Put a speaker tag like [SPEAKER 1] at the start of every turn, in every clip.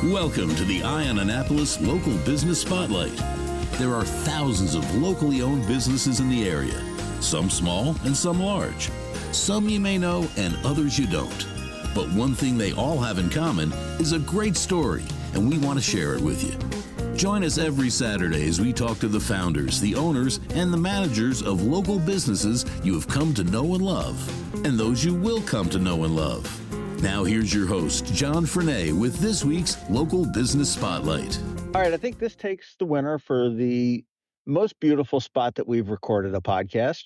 [SPEAKER 1] Welcome to the Eye on Annapolis Local Business Spotlight. There are thousands of locally owned businesses in the area, some small and some large. Some you may know and others you don't. But one thing they all have in common is a great story, and we want to share it with you. Join us every Saturday as we talk to the founders, the owners, and the managers of local businesses you have come to know and love, and those you will come to know and love. Now here's your host, John Frenay, with this week's Local Business Spotlight.
[SPEAKER 2] All right, I think this takes the winner for the most beautiful spot that we've recorded a podcast.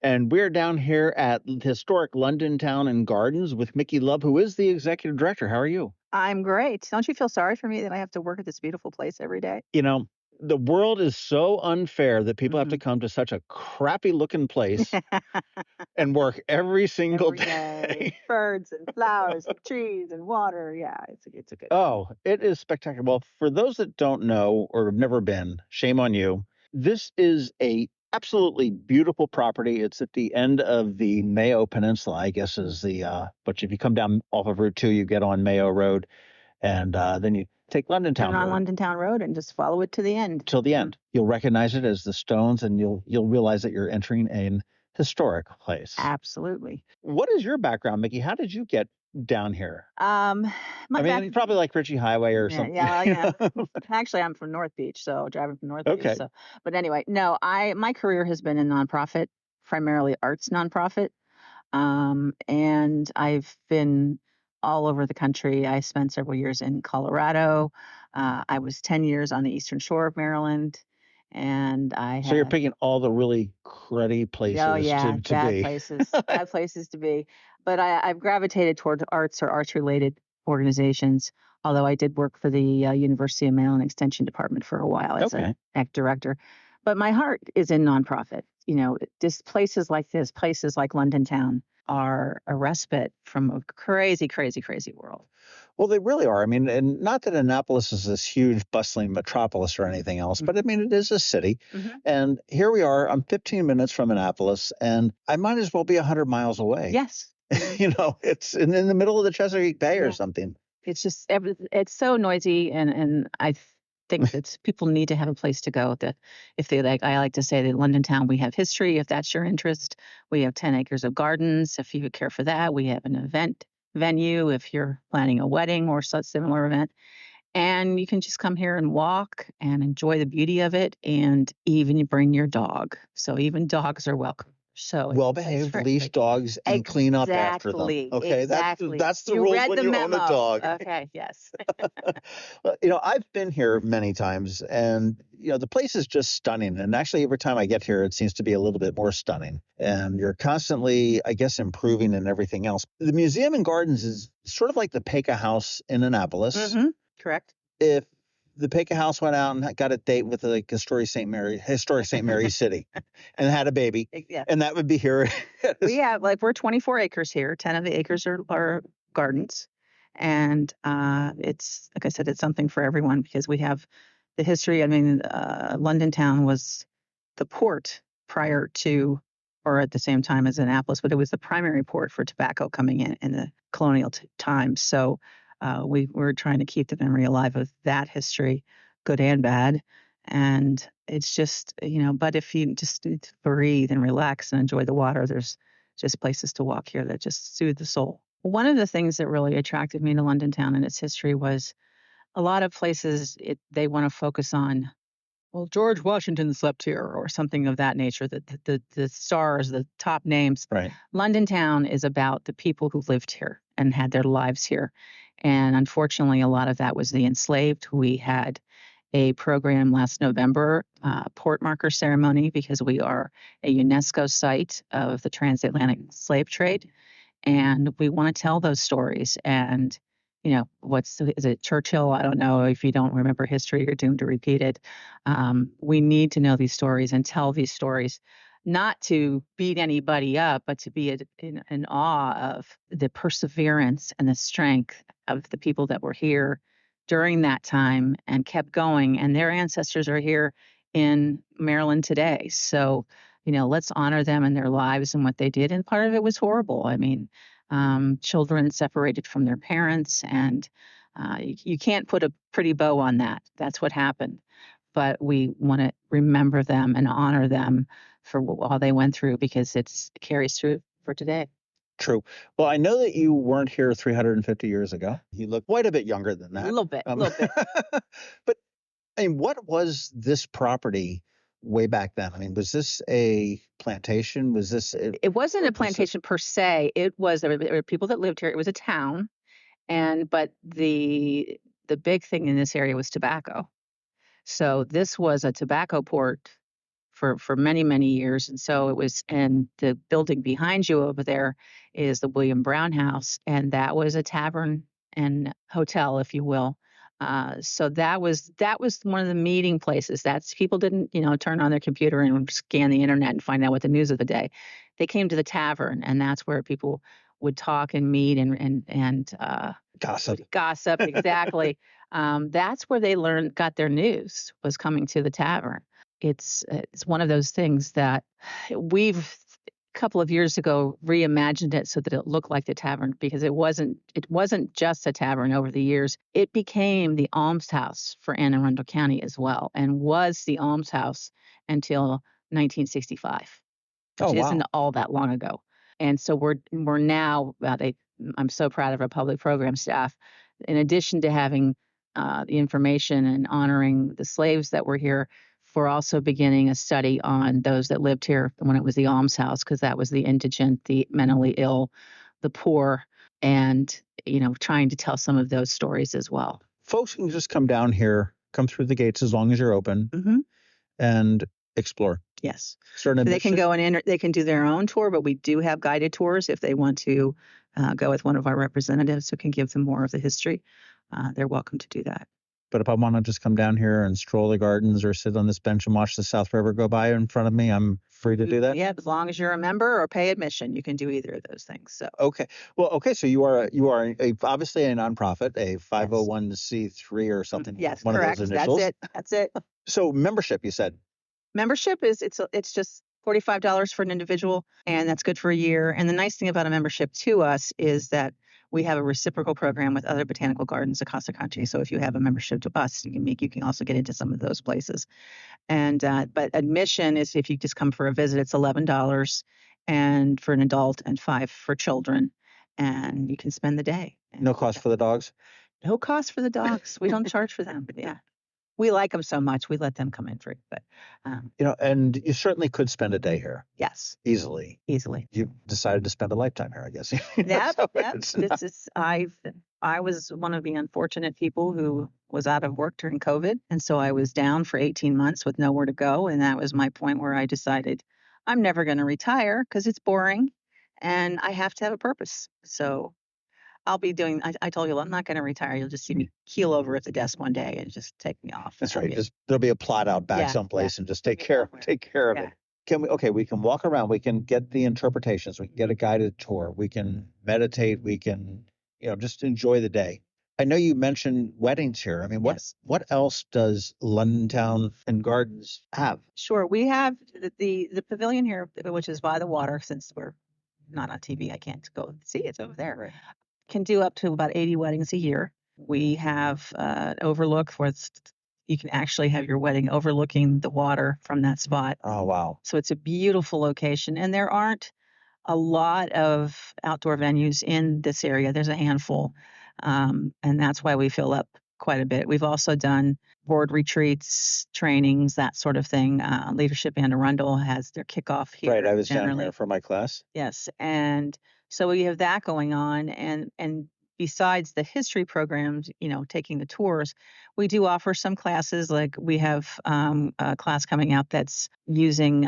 [SPEAKER 2] And we're down here at historic London Town and Gardens with Mickey Love, who is the executive director. How are you?
[SPEAKER 3] I'm great. Don't you feel sorry for me that I have to work at this beautiful place every day?
[SPEAKER 2] You know, the world is so unfair that people have to come to such a crappy looking place and work every single
[SPEAKER 3] Every
[SPEAKER 2] day.
[SPEAKER 3] Birds and flowers and trees and water. Yeah, it's a good.
[SPEAKER 2] Oh, it is spectacular. Well, for those that don't know or have never been, shame on you. This is a absolutely beautiful property. It's at the end of the Mayo Peninsula, I guess is but if you come down off of Route 2, you get on Mayo Road, and then you take London Town
[SPEAKER 3] Turn on
[SPEAKER 2] Road
[SPEAKER 3] London Town Road and just follow it to the end.
[SPEAKER 2] till the end. You'll recognize it as the stones, and you'll realize that you're entering an historic place.
[SPEAKER 3] Absolutely.
[SPEAKER 2] What is your background, Mickey? How did you get down here? Probably like Ritchie Highway or something.
[SPEAKER 3] Yeah. Actually, I'm from North Beach, so driving from North
[SPEAKER 2] Okay.
[SPEAKER 3] Beach. So, but anyway, no, my career has been in nonprofit, primarily arts nonprofit, and I've been all over the country. I spent several years in Colorado. I was 10 years on the Eastern Shore of Maryland, and
[SPEAKER 2] So you're picking all the really cruddy places to
[SPEAKER 3] bad
[SPEAKER 2] be.
[SPEAKER 3] bad places to be. But I've gravitated toward arts or arts-related organizations, although I did work for the University of Maryland Extension Department for a while as an ACT director. But my heart is in nonprofit. You know, places like London Town are a respite from a crazy, crazy, crazy world.
[SPEAKER 2] Well, they really are. I mean, and not that Annapolis is this huge, bustling metropolis or anything else, but I mean, it is a city.
[SPEAKER 3] Mm-hmm.
[SPEAKER 2] And here we are. I'm 15 minutes from Annapolis, and I might as well be 100 miles away.
[SPEAKER 3] Yes.
[SPEAKER 2] It's in the middle of the Chesapeake Bay or something.
[SPEAKER 3] It's just, it's so noisy, and I think that people need to have a place to go. That if they like, I like to say that London Town, we have history. If that's your interest, we have 10 acres of gardens. If you would care for that, we have an event venue. If you're planning a wedding or such similar event, and you can just come here and walk and enjoy the beauty of it. And even you bring your dog. So even dogs are welcome. So
[SPEAKER 2] Well-behaved, leash dogs, and clean up after them. Okay,
[SPEAKER 3] exactly.
[SPEAKER 2] That's the
[SPEAKER 3] You
[SPEAKER 2] rules
[SPEAKER 3] read
[SPEAKER 2] when
[SPEAKER 3] the
[SPEAKER 2] you
[SPEAKER 3] memo.
[SPEAKER 2] own a dog.
[SPEAKER 3] Okay, yes.
[SPEAKER 2] Well, I've been here many times, and the place is just stunning. And actually, every time I get here, it seems to be a little bit more stunning. And you're constantly, I guess, improving and everything else. The Museum and Gardens is sort of like the Pecca House in Annapolis.
[SPEAKER 3] Mm-hmm. Correct.
[SPEAKER 2] If the Pecca House went out and got a date with the historic St. Mary City and had a baby.
[SPEAKER 3] Yeah.
[SPEAKER 2] And that would be here.
[SPEAKER 3] We have, we're 24 acres here. 10 of the acres are gardens. And it's, like I said, it's something for everyone because we have the history. I mean, London Town was the port prior to or at the same time as Annapolis, but it was the primary port for tobacco coming in the colonial times. So we were trying to keep the memory alive of that history, good and bad. And it's just, but if you just need to breathe and relax and enjoy the water, there's just places to walk here that just soothe the soul. One of the things that really attracted me to London Town and its history was a lot of places they want to focus on, well, George Washington slept here or something of that nature, the stars, the top names.
[SPEAKER 2] Right.
[SPEAKER 3] London Town is about the people who lived here and had their lives here. And unfortunately, a lot of that was the enslaved. We had a program last November, port marker ceremony, because we are a UNESCO site of the transatlantic slave trade. And we want to tell those stories. And, is it Churchill? I don't know. If you don't remember history, you're doomed to repeat it. We need to know these stories and tell these stories, not to beat anybody up, but to be in awe of the perseverance and the strength of the people that were here during that time and kept going. And their ancestors are here in Maryland today. So, let's honor them and their lives and what they did. And part of it was horrible. I mean, children separated from their parents and You can't put a pretty bow on that. That's what happened. But we want to remember them and honor them for all they went through because it carries through for today.
[SPEAKER 2] True. Well, I know that you weren't here 350 years ago. You look quite a bit younger than that.
[SPEAKER 3] A little bit, a little bit.
[SPEAKER 2] But I mean, what was this property way back then? I mean, was this a plantation? Was this?
[SPEAKER 3] It wasn't a plantation per se. It was there were people that lived here. It was a town, but the big thing in this area was tobacco. So this was a tobacco port for many, many years. And so it was, and the building behind you over there is the William Brown House, and that was a tavern and hotel, if you will. So that was one of the meeting places. That's people didn't, turn on their computer and scan the internet and find out what the news of the day. They came to the tavern, and that's where people would talk and meet and
[SPEAKER 2] gossip.
[SPEAKER 3] Gossip, exactly. That's where they got their news, was coming to the tavern. It's one of those things that we've a couple of years ago reimagined it so that it looked like the tavern, because it wasn't just a tavern over the years. It became the almshouse for Anne Arundel County as well, and was the almshouse until 1965, which isn't all that long ago. And so we're now I'm so proud of our public program staff. In addition to having the information and honoring the slaves that were here, we're also beginning a study on those that lived here when it was the almshouse, because that was the indigent, the mentally ill, the poor, and trying to tell some of those stories as well.
[SPEAKER 2] Folks can just come down here, come through the gates as long as you're open, and explore.
[SPEAKER 3] Yes.
[SPEAKER 2] So
[SPEAKER 3] they can go and they can do their own tour, but we do have guided tours if they want to go with one of our representatives who can give them more of the history. They're welcome to do that.
[SPEAKER 2] But if I want to just come down here and stroll the gardens or sit on this bench and watch the South River go by in front of me, I'm free to do that?
[SPEAKER 3] Yeah, as long as you're a member or pay admission, you can do either of those things. So
[SPEAKER 2] okay. Well, okay. So you are obviously a nonprofit, a 501c3 or something.
[SPEAKER 3] Yes,
[SPEAKER 2] one
[SPEAKER 3] correct.
[SPEAKER 2] Of those initials.
[SPEAKER 3] That's it.
[SPEAKER 2] So membership, you said.
[SPEAKER 3] Membership is it's just $45 for an individual, and that's good for a year. And the nice thing about a membership to us is that we have a reciprocal program with other botanical gardens across the country. So if you have a membership to us, you can also get into some of those places. And but admission is, if you just come for a visit, it's $11, and for an adult, and $5 for children, and you can spend the day.
[SPEAKER 2] No cost for the dogs?
[SPEAKER 3] No cost for the dogs. We don't charge for them. But yeah. We like them so much, we let them come in free. But
[SPEAKER 2] and you certainly could spend a day here.
[SPEAKER 3] Yes,
[SPEAKER 2] easily. You decided to spend a lifetime here, I guess.
[SPEAKER 3] I was one of the unfortunate people who was out of work during COVID, and so I was down for 18 months with nowhere to go, and that was my point where I decided I'm never going to retire because it's boring, and I have to have a purpose. So I'll be doing, I told you, I'm not going to retire. You'll just see me keel over at the desk one day and just take me off.
[SPEAKER 2] That's right. There'll be a plot out back someplace and just take care of it. We can walk around. We can get the interpretations. We can get a guided tour. We can meditate. We can, just enjoy the day. I know you mentioned weddings here. I mean, what else does London Town and Gardens have?
[SPEAKER 3] Sure. We have the pavilion here, which is by the water. Since we're not on TV, I can't go see. It's over there. Right. Can do up to about 80 weddings a year. We have an overlook where you can actually have your wedding overlooking the water from that spot.
[SPEAKER 2] Oh, wow.
[SPEAKER 3] So it's a beautiful location. And there aren't a lot of outdoor venues in this area. There's a handful. And that's why we fill up quite a bit. We've also done board retreats, trainings, that sort of thing. Leadership Anne Arundel has their kickoff here.
[SPEAKER 2] Right. I was down here for my class.
[SPEAKER 3] Yes. And so we have that going on, and besides the history programs, taking the tours, we do offer some classes. Like we have a class coming out that's using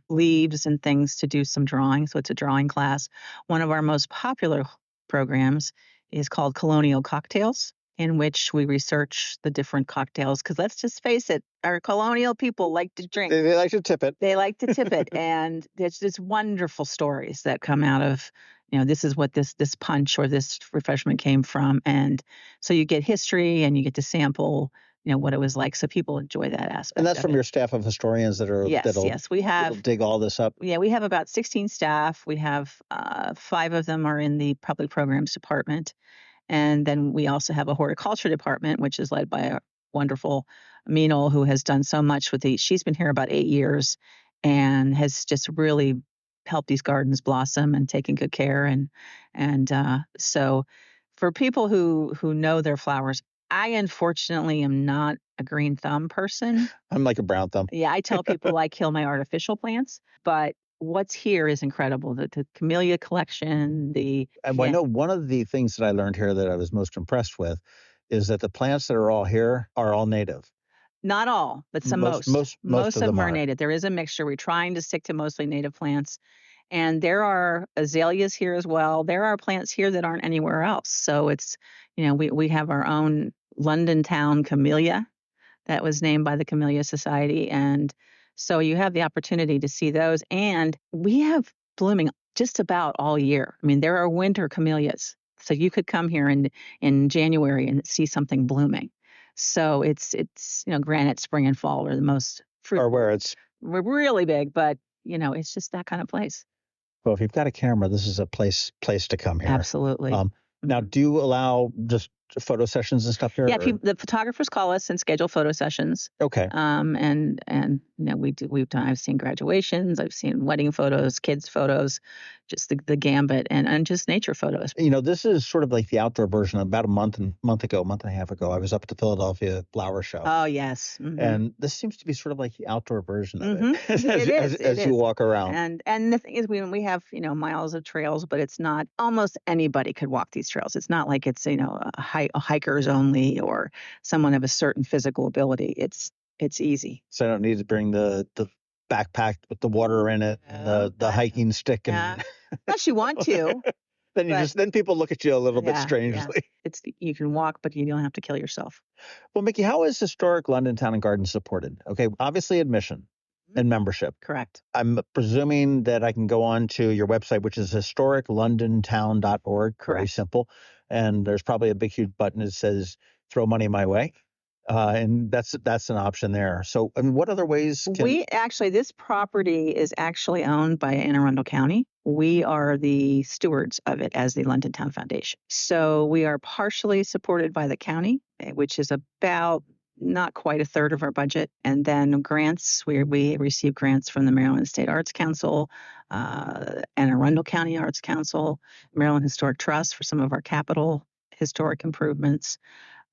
[SPEAKER 3] leaves and things to do some drawing. So it's a drawing class. One of our most popular programs is called Colonial Cocktails, in which we research the different cocktails. Because let's just face it, our colonial people like to drink.
[SPEAKER 2] They like to tip it.
[SPEAKER 3] And there's just wonderful stories that come out of, this is what this punch or this refreshment came from. And so you get history and you get to sample, what it was like. So people enjoy that aspect.
[SPEAKER 2] And that's from your staff of historians
[SPEAKER 3] Yes, we have.
[SPEAKER 2] Dig all this up.
[SPEAKER 3] Yeah, we have about 16 staff. We have 5 of them are in the public programs department. And then we also have a horticulture department, which is led by a wonderful Minal, who has done so much with these. She's been here about 8 years and has just really helped these gardens blossom and taken good care. So for people who know their flowers, I unfortunately am not a green thumb person.
[SPEAKER 2] I'm like a brown thumb.
[SPEAKER 3] Yeah, I tell people I kill my artificial plants, but what's here is incredible. The camellia collection,
[SPEAKER 2] And I know one of the things that I learned here that I was most impressed with is that the plants that are all here are all native.
[SPEAKER 3] Not all, but most of them are native. There is a mixture. We're trying to stick to mostly native plants. And there are azaleas here as well. There are plants here that aren't anywhere else. So it's, we have our own London town camellia that was named by the Camellia Society. And so you have the opportunity to see those. And we have blooming just about all year. I mean, there are winter camellias. So you could come here in January and see something blooming. So it's granted, spring and fall are the most fruitful.
[SPEAKER 2] Or where
[SPEAKER 3] we're really big, but it's just that kind of place.
[SPEAKER 2] Well, if you've got a camera, this is a place to come here.
[SPEAKER 3] Absolutely.
[SPEAKER 2] Now, do you allow just photo sessions and stuff here?
[SPEAKER 3] Yeah, the photographers call us and schedule photo sessions.
[SPEAKER 2] Okay.
[SPEAKER 3] And I've seen graduations, I've seen wedding photos, kids photos, just the gambit, and just nature photos.
[SPEAKER 2] This is sort of like the outdoor version. About a month and a half ago, I was up at the Philadelphia Flower Show.
[SPEAKER 3] Oh, yes. Mm-hmm.
[SPEAKER 2] And this seems to be sort of like the outdoor version of it,
[SPEAKER 3] as
[SPEAKER 2] you walk around.
[SPEAKER 3] And the thing is, we have miles of trails, but it's not, almost anybody could walk these trails. It's not like it's hikers only or someone of a certain physical ability. It's easy.
[SPEAKER 2] So I don't need to bring the backpack with the water in it, and the hiking stick, and
[SPEAKER 3] unless you want to.
[SPEAKER 2] Then people look at you a little bit strangely.
[SPEAKER 3] Yeah. You can walk, but you don't have to kill yourself.
[SPEAKER 2] Well, Mickey, how is Historic London Town and Garden supported? Okay, obviously admission and membership.
[SPEAKER 3] Correct.
[SPEAKER 2] I'm presuming that I can go on to your website, which is historiclondontown.org.
[SPEAKER 3] Correct.
[SPEAKER 2] Very simple. And there's probably a big, huge button that says throw money my way. And that's an option there. So, what other ways
[SPEAKER 3] this property is actually owned by Anne Arundel County. We are the stewards of it as the London Town Foundation. So we are partially supported by the county, which is about not quite a third of our budget. And then grants, we receive grants from the Maryland State Arts Council, Anne Arundel County Arts Council, Maryland Historic Trust for some of our capital historic improvements.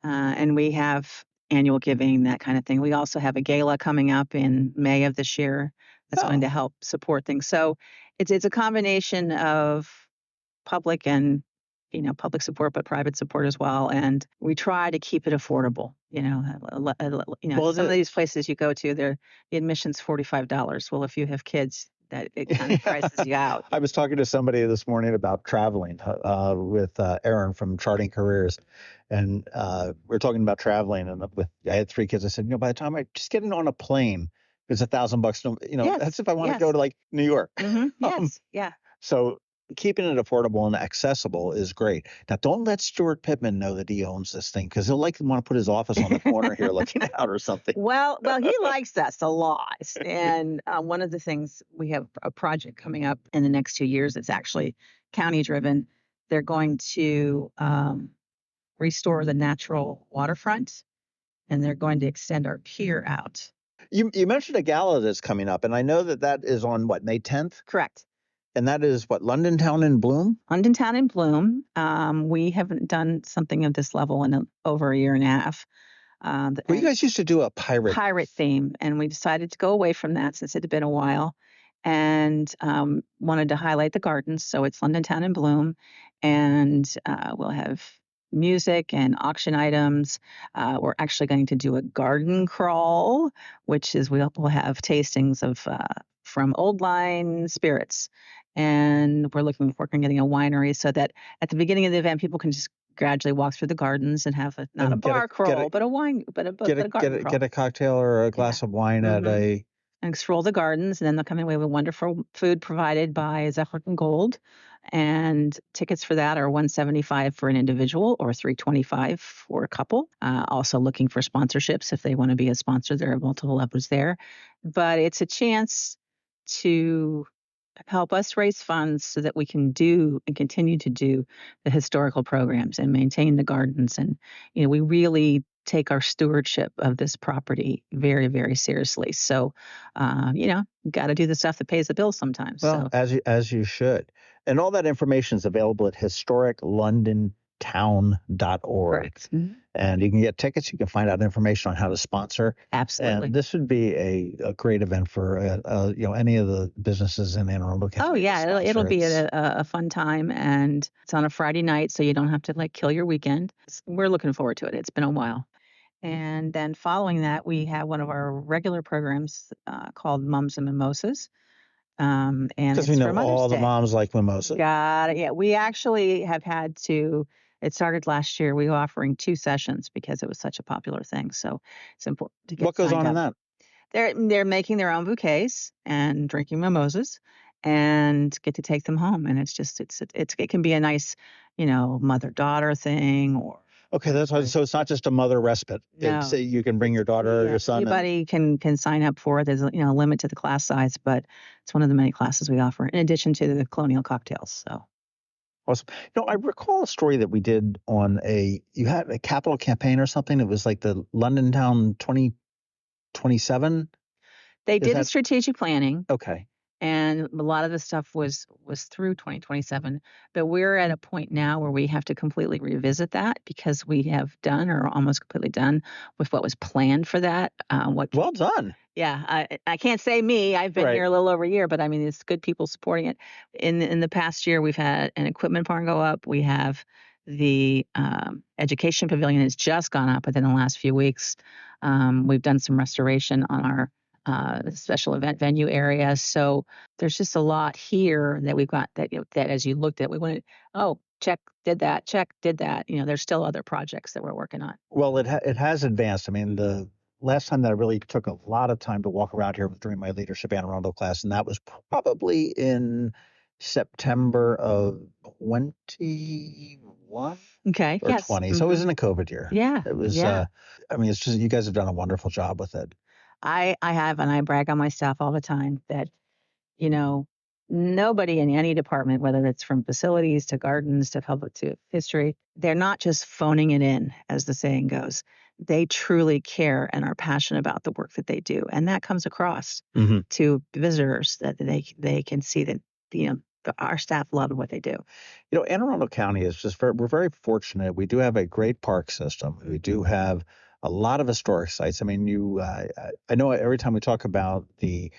[SPEAKER 3] And we have annual giving, that kind of thing. We also have a gala coming up in May of this year that's going to help support things. So it's a combination of public and public support, but private support as well. And we try to keep it affordable. Some of these places you go to, the admission's $45. Well, if you have kids, that it kind of prices you out.
[SPEAKER 2] I was talking to somebody this morning about traveling with Aaron from Charting Careers, and we were talking about traveling. And I had 3 kids. I said, by the time I just get on a plane, it's $1,000.
[SPEAKER 3] Yes.
[SPEAKER 2] That's if I want to go to like New York.
[SPEAKER 3] Mm-hmm. Yes. Yeah.
[SPEAKER 2] So keeping it affordable and accessible is great. Now, don't let Stuart Pittman know that he owns this thing, because he'll likely want to put his office on the corner here looking out or something.
[SPEAKER 3] Well, he likes us a lot. And one of the things, we have a project coming up in the next 2 years that's actually county driven. They're going to restore the natural waterfront, and they're going to extend our pier out.
[SPEAKER 2] You mentioned a gala that's coming up, and I know that is on May 10th?
[SPEAKER 3] Correct.
[SPEAKER 2] And that is London Town in Bloom?
[SPEAKER 3] London Town in Bloom. We haven't done something of this level in over a year and a half.
[SPEAKER 2] You guys used to do a pirate
[SPEAKER 3] theme, and we decided to go away from that since it had been a while, and wanted to highlight the gardens. So it's London Town in Bloom, and we'll have music and auction items. We're actually going to do a garden crawl, which is we'll have tastings of from old line spirits. And we're looking forward to getting a winery so that at the beginning of the event, people can just gradually walk through the gardens and have not a bar crawl, but a wine, but a garden crawl.
[SPEAKER 2] Get a cocktail or a glass of wine at a...
[SPEAKER 3] And explore the gardens, and then they'll come away with wonderful food provided by Zephyr and Gold. And tickets for that are $175 for an individual or $325 for a couple. Also looking for sponsorships. If they want to be a sponsor, there are multiple levels there. But it's a chance to help us raise funds so that we can do and continue to do the historical programs and maintain the gardens. And, we really take our stewardship of this property very, very seriously. So, got to do the stuff that pays the bills sometimes.
[SPEAKER 2] Well,
[SPEAKER 3] So,
[SPEAKER 2] as you should. And all that information is available at historiclondontown.org.
[SPEAKER 3] correct. Mhm.
[SPEAKER 2] And you can get tickets. You can find out information on how to sponsor.
[SPEAKER 3] Absolutely.
[SPEAKER 2] And this would be a great event for any of the businesses in Anne Arundel County.
[SPEAKER 3] Oh
[SPEAKER 2] to
[SPEAKER 3] yeah, it'll
[SPEAKER 2] sponsor.
[SPEAKER 3] be
[SPEAKER 2] It's-
[SPEAKER 3] a fun time, and it's on a Friday night, so you don't have to like kill your weekend. We're looking forward to it. It's been a while. And then following that, we have one of our regular programs called Mums and Mimosas, and
[SPEAKER 2] Because we
[SPEAKER 3] it's for
[SPEAKER 2] know
[SPEAKER 3] Mother's
[SPEAKER 2] all the
[SPEAKER 3] Day.
[SPEAKER 2] moms like mimosa.
[SPEAKER 3] Got it. Yeah, we actually have had to. It started last year. We were offering 2 sessions because it was such a popular thing. So it's important to get
[SPEAKER 2] What goes
[SPEAKER 3] signed
[SPEAKER 2] on in
[SPEAKER 3] up.
[SPEAKER 2] that?
[SPEAKER 3] They're making their own bouquets and drinking mimosas, and get to take them home. And it's just it can be a nice, mother-daughter thing, or
[SPEAKER 2] Okay, that's why. So it's not just a mother respite. It's
[SPEAKER 3] no.
[SPEAKER 2] you can bring your daughter or your son.
[SPEAKER 3] Anybody can sign up for it. There's a limit to the class size, but it's one of the many classes we offer in addition to the colonial cocktails. So
[SPEAKER 2] Awesome. I recall a story that we did on you had a capital campaign or something. It was like the London Town 2027.
[SPEAKER 3] they
[SPEAKER 2] Is
[SPEAKER 3] did
[SPEAKER 2] that
[SPEAKER 3] strategic planning,
[SPEAKER 2] okay?
[SPEAKER 3] and a lot of the stuff was through 2027. But we're at a point now where we have to completely revisit that because we have done or almost completely done with what was planned for that.
[SPEAKER 2] Well done.
[SPEAKER 3] Yeah, I can't say me. I've been
[SPEAKER 2] Right.
[SPEAKER 3] here a little over a year, but I mean, it's good people supporting it. In the past year, we've had an equipment barn go up. We have the education pavilion has just gone up within the last few weeks. We've done some restoration on our special event venue area. So there's just a lot here that we've got that that as you looked at, we went, oh, check, did that, check, did that. There's still other projects that we're working on.
[SPEAKER 2] Well, it has advanced. I mean, the last time that I really took a lot of time to walk around here was during my leadership Anne Arundel class, and that was probably in September of 21
[SPEAKER 3] Okay.
[SPEAKER 2] or
[SPEAKER 3] Yes.
[SPEAKER 2] 20. So it was in a COVID year.
[SPEAKER 3] Yeah.
[SPEAKER 2] It was.
[SPEAKER 3] Yeah.
[SPEAKER 2] I mean, it's just you guys have done a wonderful job with it.
[SPEAKER 3] I have, and I brag on my staff all the time that, nobody in any department, whether it's from facilities to gardens to public to history, they're not just phoning it in, as the saying goes. They truly care and are passionate about the work that they do. And that comes across to visitors that they can see that, our staff love what they do.
[SPEAKER 2] Anne Arundel County is we're very fortunate. We do have a great park system. We do have a lot of historic sites. I mean, I know every time we talk about the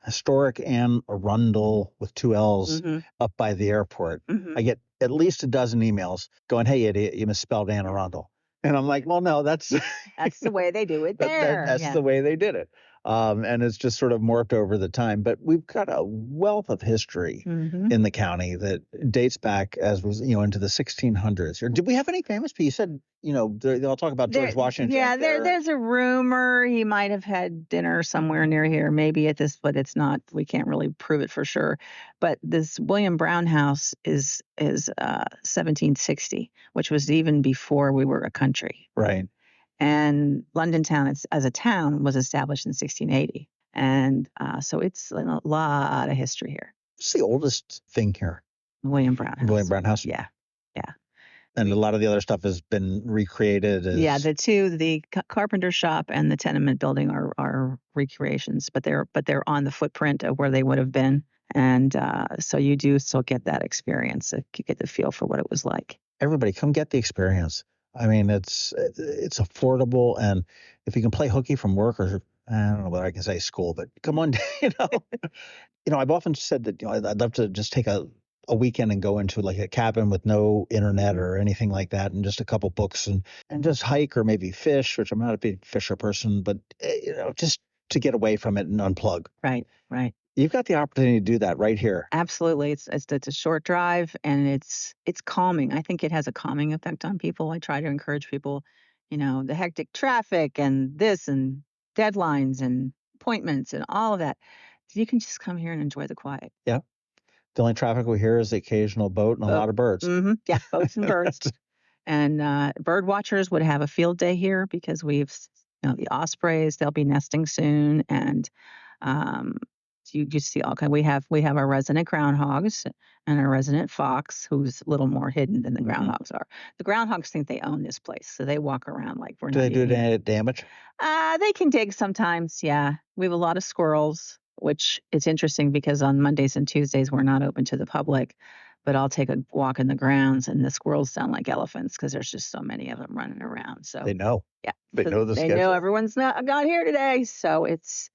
[SPEAKER 2] historic Anne Arundel with 2 L's up by the airport, I get at least a dozen emails going, "Hey, idiot, you misspelled Anne Arundel." And I'm like, well, no, that's
[SPEAKER 3] the way they do it there.
[SPEAKER 2] that's the way they did it. And it's just sort of morphed over the time. But we've got a wealth of history in the county that dates back into the 1600s. Did we have any famous people? You said, they'll talk about George Washington.
[SPEAKER 3] Yeah, there's a rumor he might have had dinner somewhere near here, maybe at this, but it's not. We can't really prove it for sure. But this William Brown House is 1760, which was even before we were a country.
[SPEAKER 2] Right.
[SPEAKER 3] And London Town, as a town, was established in 1680. And so it's a lot of history here.
[SPEAKER 2] What's the oldest thing here?
[SPEAKER 3] William Brown House.
[SPEAKER 2] William Brown House?
[SPEAKER 3] Yeah.
[SPEAKER 2] And a lot of the other stuff has been recreated.
[SPEAKER 3] Yeah, the carpenter shop and the tenement building are recreations, but they're on the footprint of where they would have been. And so you do still get that experience. You get the feel for what it was like.
[SPEAKER 2] Everybody come get the experience. I mean, it's affordable, and if you can play hooky from work, or I don't know whether I can say school, but come on, I've often said that I'd love to just take a weekend and go into like a cabin with no internet or anything like that, and just a couple books and just hike or maybe fish, which I'm not a big fisher person, but just to get away from it and unplug.
[SPEAKER 3] Right.
[SPEAKER 2] You've got the opportunity to do that right here.
[SPEAKER 3] Absolutely. It's a short drive, and it's calming. I think it has a calming effect on people. I try to encourage people, the hectic traffic and this and deadlines and appointments and all of that. You can just come here and enjoy the quiet.
[SPEAKER 2] Yeah. The only traffic we hear is the occasional boat and a lot of birds.
[SPEAKER 3] Yeah, boats and birds. And bird watchers would have a field day here because we've, the ospreys, they'll be nesting soon. And you see all kind. We have our resident groundhogs and our resident fox, who's a little more hidden than the groundhogs are. The groundhogs think they own this place, so they walk around like we're
[SPEAKER 2] Do
[SPEAKER 3] not.
[SPEAKER 2] they do
[SPEAKER 3] even
[SPEAKER 2] any damage?
[SPEAKER 3] They can dig sometimes. Yeah, we have a lot of squirrels, which it's interesting because on Mondays and Tuesdays we're not open to the public. But I'll take a walk in the grounds, and the squirrels sound like elephants because there's just so many of them running around. So
[SPEAKER 2] They know.
[SPEAKER 3] yeah,
[SPEAKER 2] They
[SPEAKER 3] so
[SPEAKER 2] know the
[SPEAKER 3] they
[SPEAKER 2] schedule.
[SPEAKER 3] know everyone's not here today. So it's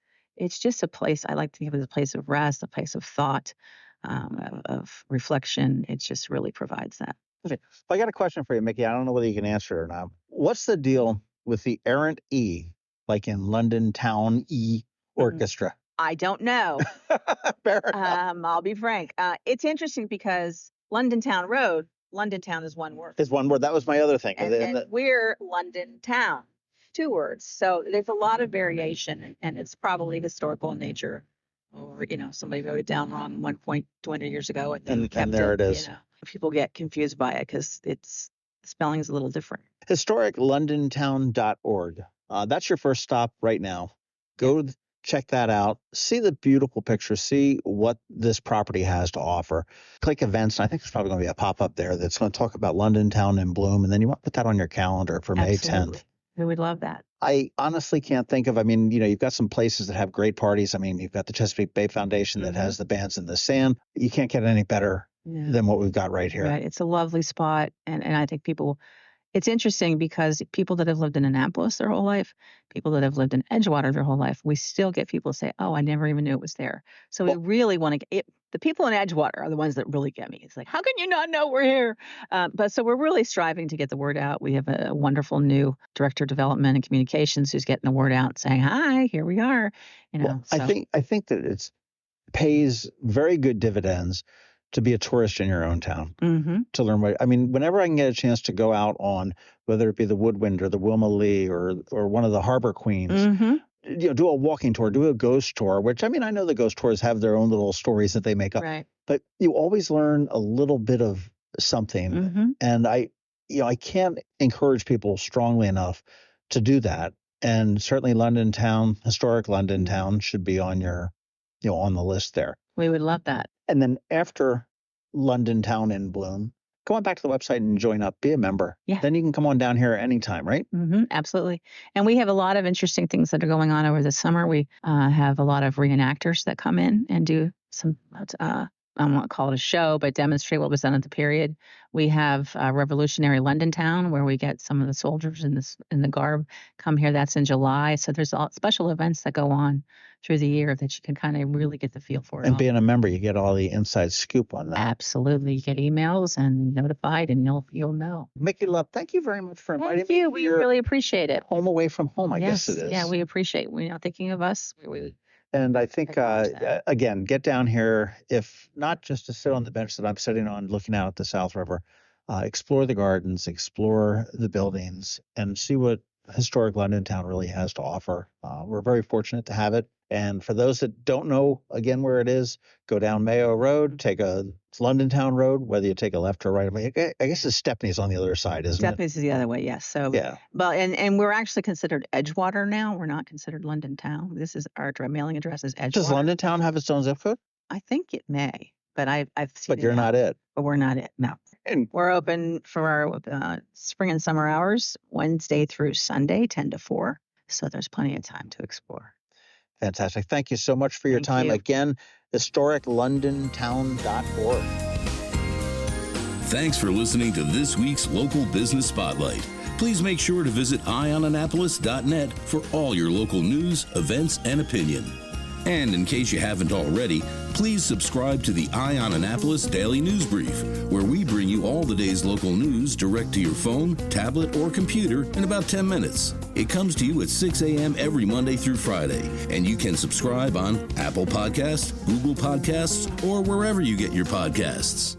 [SPEAKER 3] just a place I like to give it a place of rest, a place of thought, of reflection. It just really provides that.
[SPEAKER 2] Okay. I got a question for you, Mickey. I don't know whether you can answer it or not. What's the deal with the errant E, like in London Town E Orchestra?
[SPEAKER 3] I don't know.
[SPEAKER 2] Fair enough.
[SPEAKER 3] I'll be frank. It's interesting because London Town is one word.
[SPEAKER 2] Is one word. That was my other thing.
[SPEAKER 3] And we're London Town, 2 words. So there's a lot of variation, and it's probably historical in nature, or somebody wrote it down wrong at one point 20 years ago, and
[SPEAKER 2] there it is.
[SPEAKER 3] People get confused by it because the spelling is a little different.
[SPEAKER 2] HistoricLondontown.org. That's your first stop right now. Go check that out. See the beautiful pictures. See what this property has to offer. Click events. I think there's probably going to be a pop-up there that's going to talk about London Town in bloom. And then you want to put that on your calendar for May 10th.
[SPEAKER 3] We would love that.
[SPEAKER 2] I honestly can't think of, you've got some places that have great parties. You've got the Chesapeake Bay Foundation that has the Bands in the Sand. You can't get any better than what we've got right here.
[SPEAKER 3] Right. It's a lovely spot. And I think it's interesting because people that have lived in Annapolis their whole life, people that have lived in Edgewater their whole life, we still get people say, oh, I never even knew it was there. So we really want to get the people in Edgewater are the ones that really get me. It's like, how can you not know we're here? But so we're really striving to get the word out. We have a wonderful new director of development and communications who's getting the word out saying, hi, here we are.
[SPEAKER 2] Well, I think that it pays very good dividends to be a tourist in your own town, to learn whenever I can get a chance to go out on, whether it be the Woodwind or the Wilma Lee or one of the Harbor Queens, do a walking tour, do a ghost tour, which, I know the ghost tours have their own little stories that they make up,
[SPEAKER 3] right.
[SPEAKER 2] But you always learn a little bit of something. And I can't encourage people strongly enough to do that. And certainly London Town, historic London Town should be on your, on the list there.
[SPEAKER 3] We would love that.
[SPEAKER 2] And then after London Town in bloom, go on back to the website and join up, be a member.
[SPEAKER 3] Yeah.
[SPEAKER 2] Then you can come on down here anytime, right?
[SPEAKER 3] Absolutely. And we have a lot of interesting things that are going on over the summer. We have a lot of reenactors that come in and do some, I won't call it a show, but demonstrate what was done at the period. We have Revolutionary London Town, where we get some of the soldiers in the garb come here. That's in July. So there's all special events that go on through the year that you can kind of really get the feel for it.
[SPEAKER 2] And being a member, you get all the inside scoop on that.
[SPEAKER 3] Absolutely. You get emails and notified, and you'll know.
[SPEAKER 2] Mickey Love, thank you very much for inviting me.
[SPEAKER 3] Thank you. We really appreciate it.
[SPEAKER 2] Home away from home, I guess it is.
[SPEAKER 3] Yeah, we appreciate thinking of us.
[SPEAKER 2] And I think, again, get down here, if not just to sit on the bench that I'm sitting on looking out at the South River, explore the gardens, explore the buildings, and see what historic London Town really has to offer. We're very fortunate to have it. And for those that don't know, again, where it is, go down Mayo Road, take it's London Town Road, whether you take a left or right. I guess it's Stepney's on the other side, isn't it?
[SPEAKER 3] Stepney's is the other way, yes. So,
[SPEAKER 2] yeah.
[SPEAKER 3] But, and we're actually considered Edgewater now. We're not considered London Town. This is our mailing address is Edgewater.
[SPEAKER 2] Does London Town have its own zip code?
[SPEAKER 3] I think it may, but I've seen
[SPEAKER 2] But you're not it.
[SPEAKER 3] But we're not it, no.
[SPEAKER 2] And
[SPEAKER 3] we're open for our spring and summer hours, Wednesday through Sunday, 10 to 4. So there's plenty of time to explore.
[SPEAKER 2] Fantastic. Thank you so much for your time. Again, historiclondontown.org.
[SPEAKER 1] Thanks for listening to this week's Local Business Spotlight. Please make sure to visit eyeonannapolis.net for all your local news, events, and opinion. And in case you haven't already, please subscribe to the Eye on Annapolis Daily News Brief, where we bring you all the day's local news direct to your phone, tablet, or computer in about 10 minutes. It comes to you at 6 a.m. every Monday through Friday, and you can subscribe on Apple Podcasts, Google Podcasts, or wherever you get your podcasts.